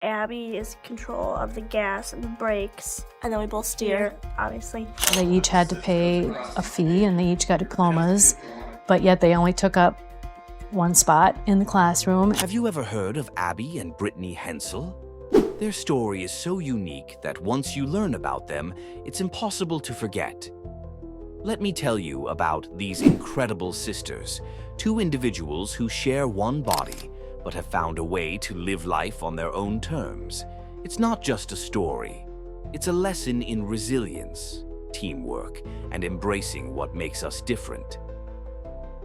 Abby is in control of the gas and the brakes, and then we both steer, obviously. They each had to pay a fee, and they each got diplomas, but yet they only took up one spot in the classroom. Have you ever heard of Abby and Brittany Hensel? Their story is so unique that once you learn about them, it's impossible to forget. Let me tell you about these incredible sisters, two individuals who share one body, but have found a way to live life on their own terms. It's not just a story. It's a lesson in resilience, teamwork, and embracing what makes us different.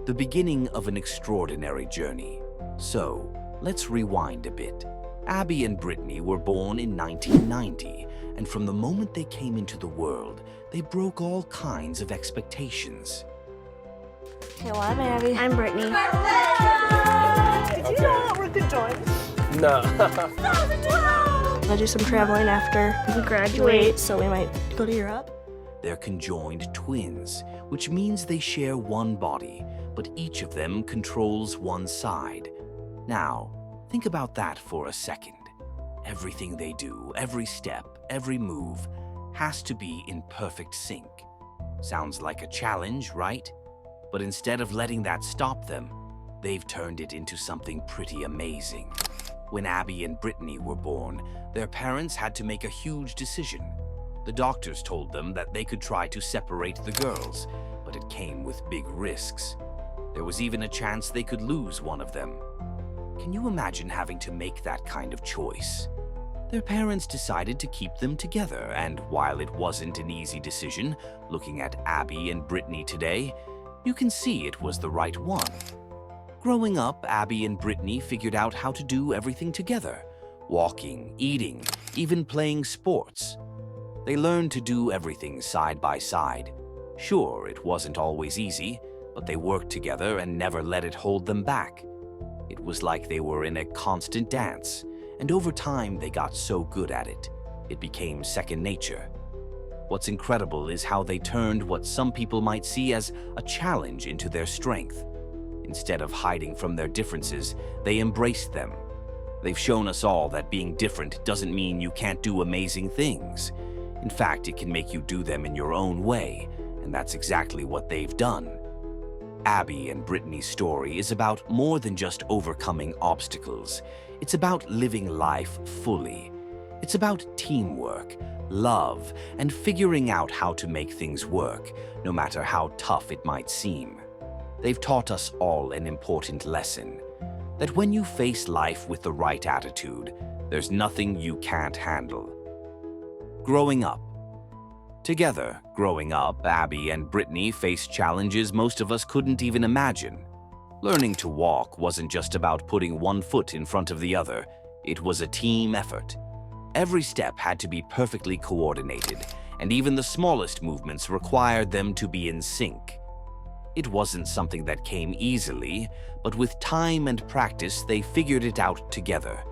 The beginning of an extraordinary journey. So, let's rewind a bit. Abby and Brittany were born in 1990, and from the moment they came into the world, they broke all kinds of expectations. Hello, I'm Abby. I'm Brittany. Did you know that we're conjoined? No. I'll do some traveling after we graduate, so we might go to Europe. They're conjoined twins, which means they share one body, but each of them controls one side. Now, think about that for a second. Everything they do, every step, every move, has to be in perfect sync. Sounds like a challenge, right? But instead of letting that stop them, they've turned it into something pretty amazing. When Abby and Brittany were born, their parents had to make a huge decision. The doctors told them that they could try to separate the girls, but it came with big risks. There was even a chance they could lose one of them. Can you imagine having to make that kind of choice? Their parents decided to keep them together, and while it wasn't an easy decision, looking at Abby and Brittany today, you can see it was the right one. Growing up, Abby and Brittany figured out how to do everything together. Walking, eating, even playing sports. They learned to do everything side by side. Sure, it wasn't always easy, but they worked together and never let it hold them back. It was like they were in a constant dance, and over time they got so good at it, it became second nature. What's incredible is how they turned what some people might see as a challenge into their strength. Instead of hiding from their differences, they embraced them. They've shown us all that being different doesn't mean you can't do amazing things. In fact, it can make you do them in your own way, and that's exactly what they've done. Abby and Brittany's story is about more than just overcoming obstacles. It's about living life fully. It's about teamwork, love, and figuring out how to make things work, no matter how tough it might seem. They've taught us all an important lesson, that when you face life with the right attitude, there's nothing you can't handle. Growing up. Together, growing up, Abby and Brittany faced challenges most of us couldn't even imagine. Learning to walk wasn't just about putting one foot in front of the other, it was a team effort. Every step had to be perfectly coordinated, and even the smallest movements required them to be in sync. It wasn't something that came easily, but with time and practice, they figured it out together.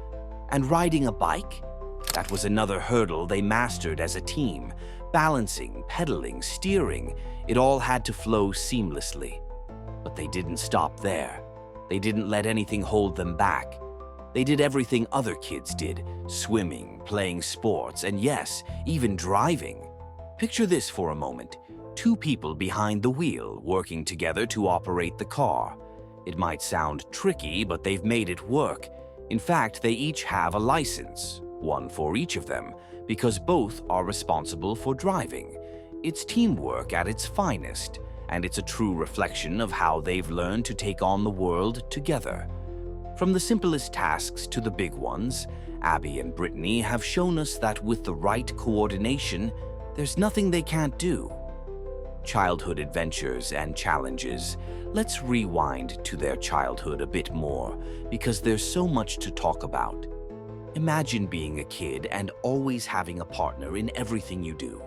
And riding a bike? That was another hurdle they mastered as a team. Balancing, pedaling, steering, it all had to flow seamlessly. But they didn't stop there. They didn't let anything hold them back. They did everything other kids did, swimming, playing sports, and yes, even driving. Picture this for a moment. Two people behind the wheel working together to operate the car. It might sound tricky, but they've made it work. In fact, they each have a license, one for each of them, because both are responsible for driving. It's teamwork at its finest, and it's a true reflection of how they've learned to take on the world together. From the simplest tasks to the big ones, Abby and Brittany have shown us that with the right coordination, there's nothing they can't do. Childhood adventures and challenges. Let's rewind to their childhood a bit more, because there's so much to talk about. Imagine being a kid and always having a partner in everything you do.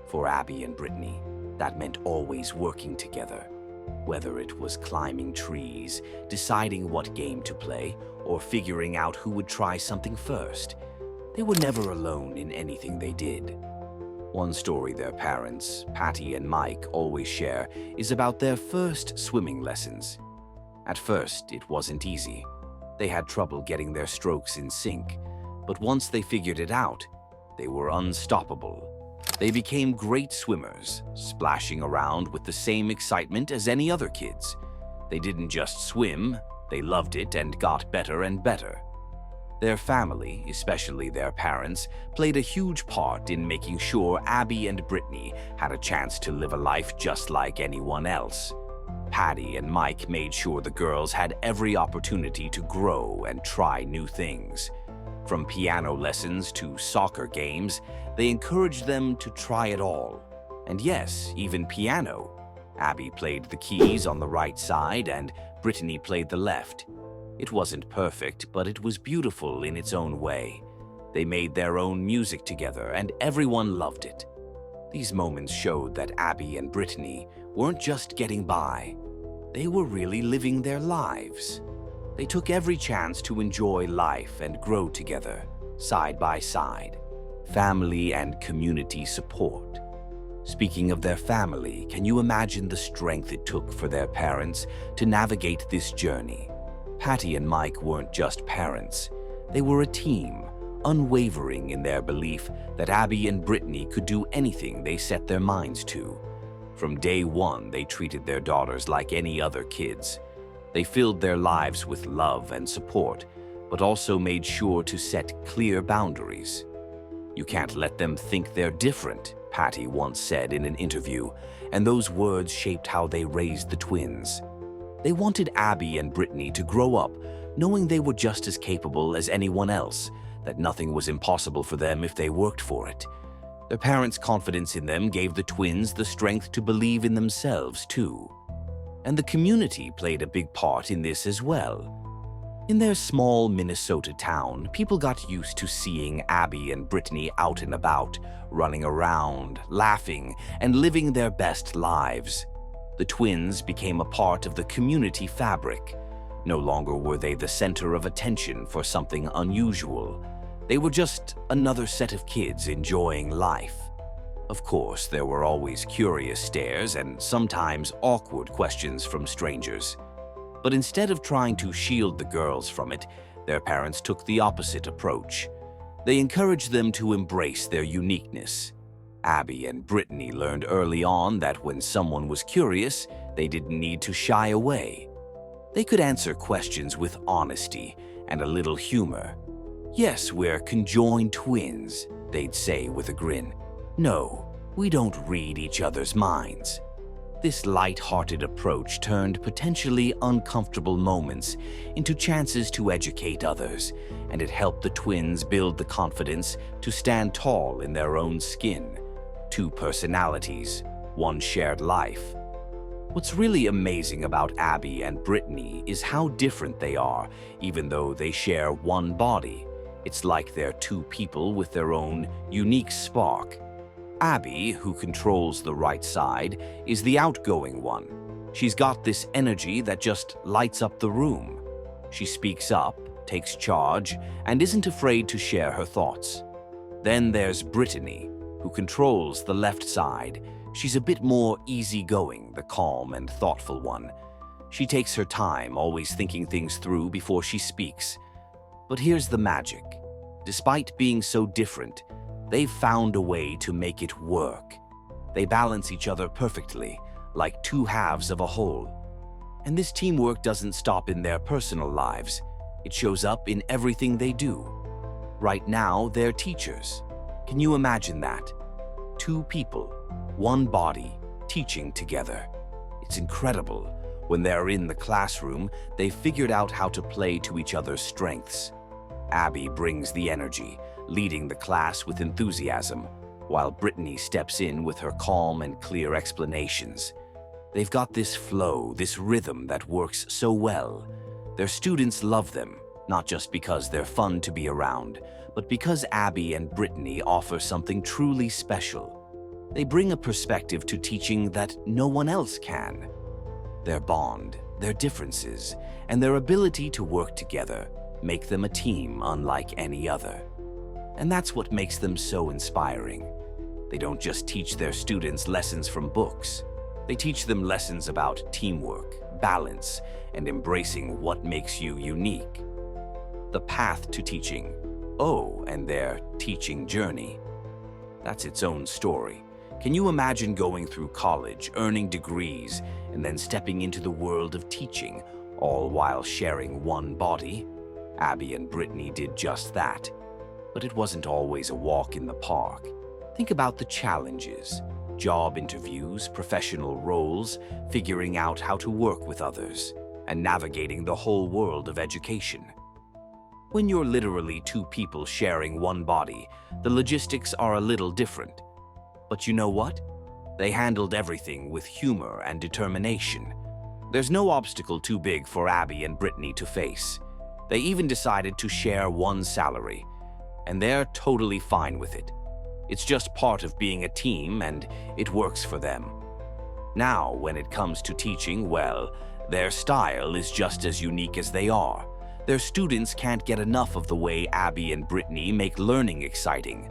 For Abby and Brittany, that meant always working together. Whether it was climbing trees, deciding what game to play, or figuring out who would try something first, they were never alone in anything they did. One story their parents, Patty and Mike, always share is about their first swimming lessons. At first, it wasn't easy. They had trouble getting their strokes in sync. But once they figured it out, they were unstoppable. They became great swimmers, splashing around with the same excitement as any other kids. They didn't just swim, they loved it and got better and better. Their family, especially their parents, played a huge part in making sure Abby and Brittany had a chance to live a life just like anyone else. Patty and Mike made sure the girls had every opportunity to grow and try new things. From piano lessons to soccer games, they encouraged them to try it all. And yes, even piano. Abby played the keys on the right side and Brittany played the left. It wasn't perfect, but it was beautiful in its own way. They made their own music together and everyone loved it. These moments showed that Abby and Brittany weren't just getting by. They were really living their lives. They took every chance to enjoy life and grow together, side by side. Family and community support. Speaking of their family, can you imagine the strength it took for their parents to navigate this journey? Patty and Mike weren't just parents. They were a team, unwavering in their belief that Abby and Brittany could do anything they set their minds to. From day one, they treated their daughters like any other kids. They filled their lives with love and support, but also made sure to set clear boundaries. "You can't let them think they're different," Patty once said in an interview, and those words shaped how they raised the twins. They wanted Abby and Brittany to grow up knowing they were just as capable as anyone else, that nothing was impossible for them if they worked for it. Their parents' confidence in them gave the twins the strength to believe in themselves too. And the community played a big part in this as well. In their small Minnesota town, people got used to seeing Abby and Brittany out and about, running around, laughing, and living their best lives. The twins became a part of the community fabric. No longer were they the center of attention for something unusual. They were just another set of kids enjoying life. Of course, there were always curious stares and sometimes awkward questions from strangers. But instead of trying to shield the girls from it, their parents took the opposite approach. They encouraged them to embrace their uniqueness. Abby and Brittany learned early on that when someone was curious, they didn't need to shy away. They could answer questions with honesty and a little humor. "Yes, we're conjoined twins," they'd say with a grin. "No, we don't read each other's minds." This light-hearted approach turned potentially uncomfortable moments into chances to educate others, and it helped the twins build the confidence to stand tall in their own skin. Two personalities, one shared life. What's really amazing about Abby and Brittany is how different they are, even though they share one body. It's like they're two people with their own unique spark. Abby, who controls the right side, is the outgoing one. She's got this energy that just lights up the room. She speaks up, takes charge, and isn't afraid to share her thoughts. Then there's Brittany, who controls the left side. She's a bit more easygoing, the calm and thoughtful one. She takes her time, always thinking things through before she speaks. But here's the magic. Despite being so different, they've found a way to make it work. They balance each other perfectly, like two halves of a whole. And this teamwork doesn't stop in their personal lives. It shows up in everything they do. Right now, they're teachers. Can you imagine that? Two people, one body, teaching together. It's incredible. When they're in the classroom, they've figured out how to play to each other's strengths. Abby brings the energy, leading the class with enthusiasm, while Brittany steps in with her calm and clear explanations. They've got this flow, this rhythm that works so well. Their students love them, not just because they're fun to be around, but because Abby and Brittany offer something truly special. They bring a perspective to teaching that no one else can. Their bond, their differences, and their ability to work together make them a team unlike any other. And that's what makes them so inspiring. They don't just teach their students lessons from books. They teach them lessons about teamwork, balance, and embracing what makes you unique. The path to teaching, Oh, and their teaching journey. That's its own story. Can you imagine going through college, earning degrees, and then stepping into the world of teaching, all while sharing one body? Abby and Brittany did just that. But it wasn't always a walk in the park. Think about the challenges: job interviews, professional roles, figuring out how to work with others, and navigating the whole world of education. When you're literally two people sharing one body, the logistics are a little different. But you know what? They handled everything with humor and determination. There's no obstacle too big for Abby and Brittany to face. They even decided to share one salary, and they're totally fine with it. It's just part of being a team, and it works for them. Now, when it comes to teaching, well, their style is just as unique as they are. Their students can't get enough of the way Abby and Brittany make learning exciting.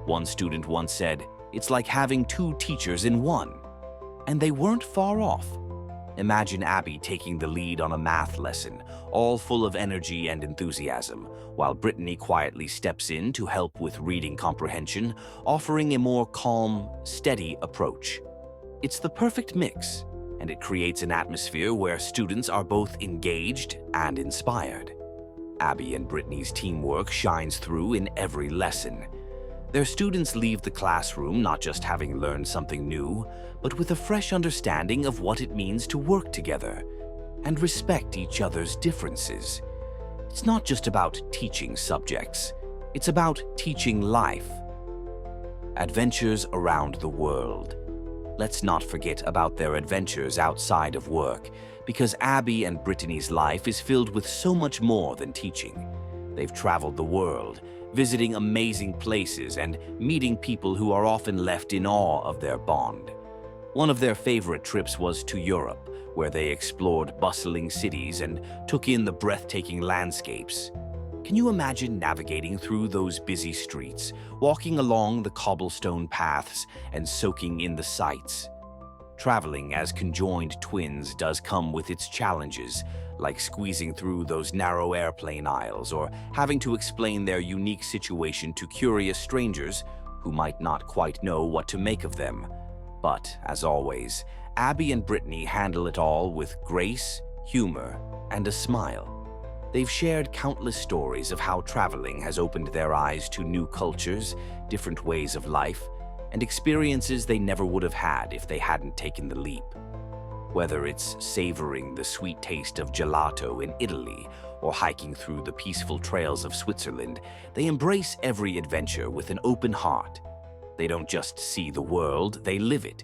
One student once said, "It's like having two teachers in one." And they weren't far off. Imagine Abby taking the lead on a math lesson, all full of energy and enthusiasm, while Brittany quietly steps in to help with reading comprehension, offering a more calm, steady approach. It's the perfect mix, and it creates an atmosphere where students are both engaged and inspired. Abby and Brittany's teamwork shines through in every lesson. Their students leave the classroom not just having learned something new, but with a fresh understanding of what it means to work together and respect each other's differences. It's not just about teaching subjects, it's about teaching life. Adventures around the world. Let's not forget about their adventures outside of work, because Abby and Brittany's life is filled with so much more than teaching. They've traveled the world, visiting amazing places and meeting people who are often left in awe of their bond. One of their favorite trips was to Europe, where they explored bustling cities and took in the breathtaking landscapes. Can you imagine navigating through those busy streets, walking along the cobblestone paths, and soaking in the sights? Traveling as conjoined twins does come with its challenges, like squeezing through those narrow airplane aisles or having to explain their unique situation to curious strangers who might not quite know what to make of them. But, as always, Abby and Brittany handle it all with grace, humor, and a smile. They've shared countless stories of how traveling has opened their eyes to new cultures, different ways of life, and experiences they never would have had if they hadn't taken the leap. Whether it's savoring the sweet taste of gelato in Italy or hiking through the peaceful trails of Switzerland, they embrace every adventure with an open heart. They don't just see the world, they live it.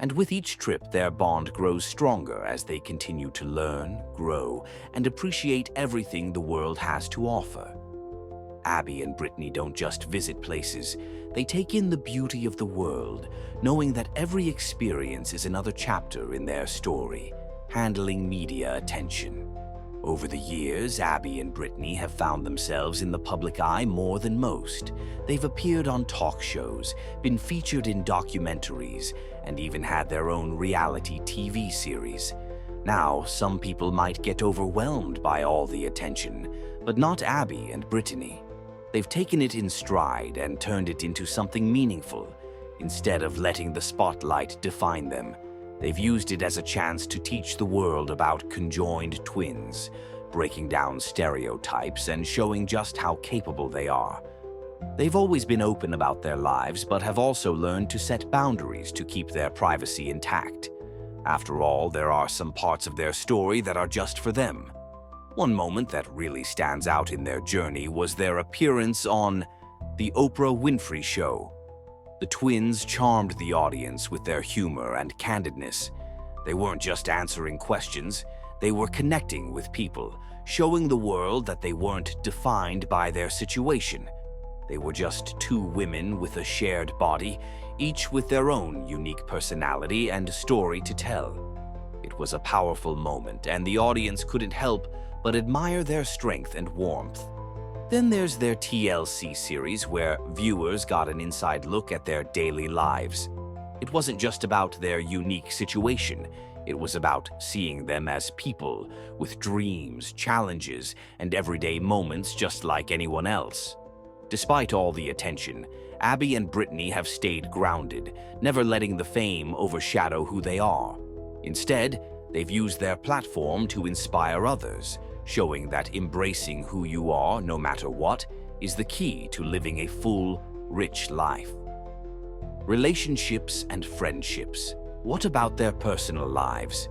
And with each trip, their bond grows stronger as they continue to learn, grow, and appreciate everything the world has to offer. Abby and Brittany don't just visit places, they take in the beauty of the world, knowing that every experience is another chapter in their story, handling media attention. Over the years, Abby and Brittany have found themselves in the public eye more than most. They've appeared on talk shows, been featured in documentaries, and even had their own reality TV series. Now, some people might get overwhelmed by all the attention, but not Abby and Brittany. They've taken it in stride and turned it into something meaningful. Instead of letting the spotlight define them, they've used it as a chance to teach the world about conjoined twins, breaking down stereotypes and showing just how capable they are. They've always been open about their lives, but have also learned to set boundaries to keep their privacy intact. After all, there are some parts of their story that are just for them. One moment that really stands out in their journey was their appearance on The Oprah Winfrey Show. The twins charmed the audience with their humor and candidness. They weren't just answering questions, they were connecting with people, showing the world that they weren't defined by their situation. They were just two women with a shared body, each with their own unique personality and story to tell. It was a powerful moment, and the audience couldn't help but admire their strength and warmth. Then there's their TLC series, where viewers got an inside look at their daily lives. It wasn't just about their unique situation, it was about seeing them as people, with dreams, challenges, and everyday moments just like anyone else. Despite all the attention, Abby and Brittany have stayed grounded, never letting the fame overshadow who they are. Instead, they've used their platform to inspire others, showing that embracing who you are, no matter what, is the key to living a full, rich life. Relationships and friendships. What about their personal lives?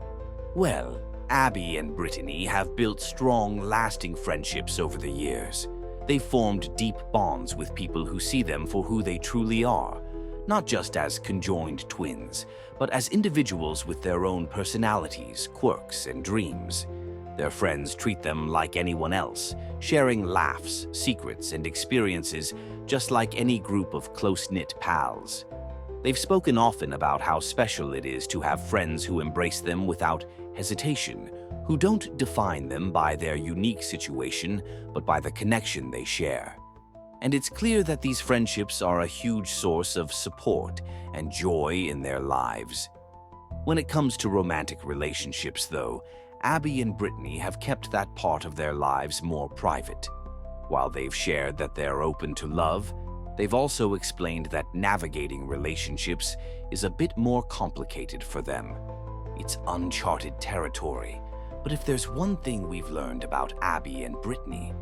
Well, Abby and Brittany have built strong, lasting friendships over the years. They've formed deep bonds with people who see them for who they truly are, not just as conjoined twins, but as individuals with their own personalities, quirks, and dreams. Their friends treat them like anyone else, sharing laughs, secrets, and experiences just like any group of close-knit pals. They've spoken often about how special it is to have friends who embrace them without hesitation, who don't define them by their unique situation, but by the connection they share. And it's clear that these friendships are a huge source of support and joy in their lives. When it comes to romantic relationships, though, Abby and Brittany have kept that part of their lives more private. While they've shared that they're open to love, they've also explained that navigating relationships is a bit more complicated for them. It's uncharted territory. But if there's one thing we've learned about Abby and Brittany,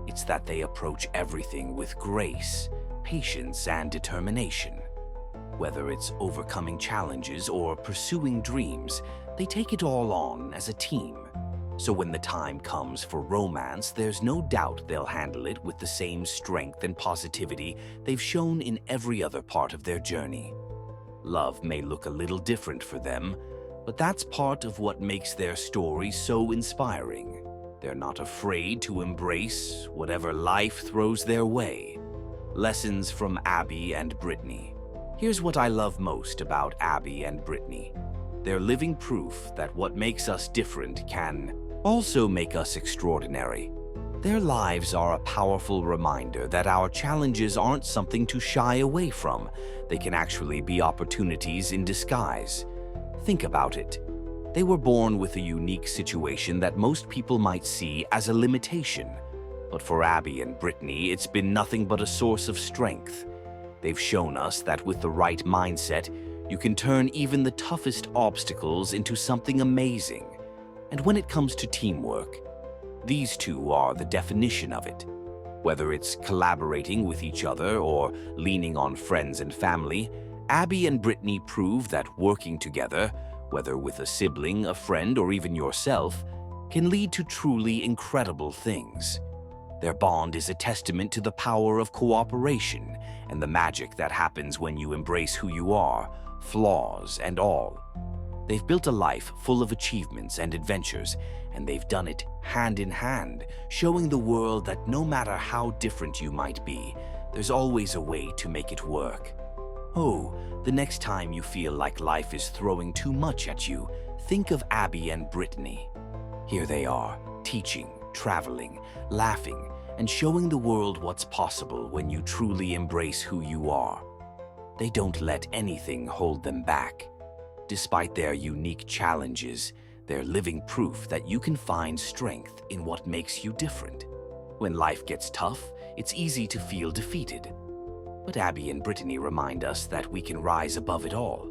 it's that they approach everything with grace, patience, and determination. Whether it's overcoming challenges or pursuing dreams, they take it all on as a team. So when the time comes for romance, there's no doubt they'll handle it with the same strength and positivity they've shown in every other part of their journey. Love may look a little different for them, but that's part of what makes their story so inspiring. They're not afraid to embrace whatever life throws their way. Lessons from Abby and Brittany. Here's what I love most about Abby and Brittany. They're living proof that what makes us different can also make us extraordinary. Their lives are a powerful reminder that our challenges aren't something to shy away from. They can actually be opportunities in disguise. Think about it. They were born with a unique situation that most people might see as a limitation. But for Abby and Brittany, it's been nothing but a source of strength. They've shown us that with the right mindset, you can turn even the toughest obstacles into something amazing. And when it comes to teamwork, these two are the definition of it. Whether it's collaborating with each other or leaning on friends and family, Abby and Brittany prove that working together, whether with a sibling, a friend, or even yourself, can lead to truly incredible things. Their bond is a testament to the power of cooperation and the magic that happens when you embrace who you are, flaws and all. They've built a life full of achievements and adventures, and they've done it hand in hand, showing the world that no matter how different you might be, there's always a way to make it work. Oh, the next time you feel like life is throwing too much at you, think of Abby and Brittany. Here they are, teaching, traveling, laughing, and showing the world what's possible when you truly embrace who you are. They don't let anything hold them back. Despite their unique challenges, they're living proof that you can find strength in what makes you different. When life gets tough, it's easy to feel defeated. But Abby and Brittany remind us that we can rise above it all.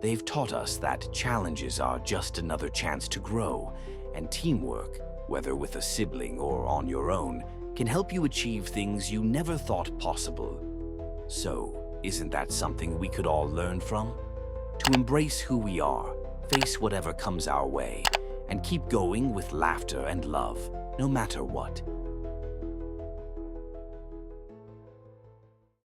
They've taught us that challenges are just another chance to grow, and teamwork, whether with a sibling or on your own, can help you achieve things you never thought possible. So, isn't that something we could all learn from? To embrace who we are, face whatever comes our way, and keep going with laughter and love, no matter what.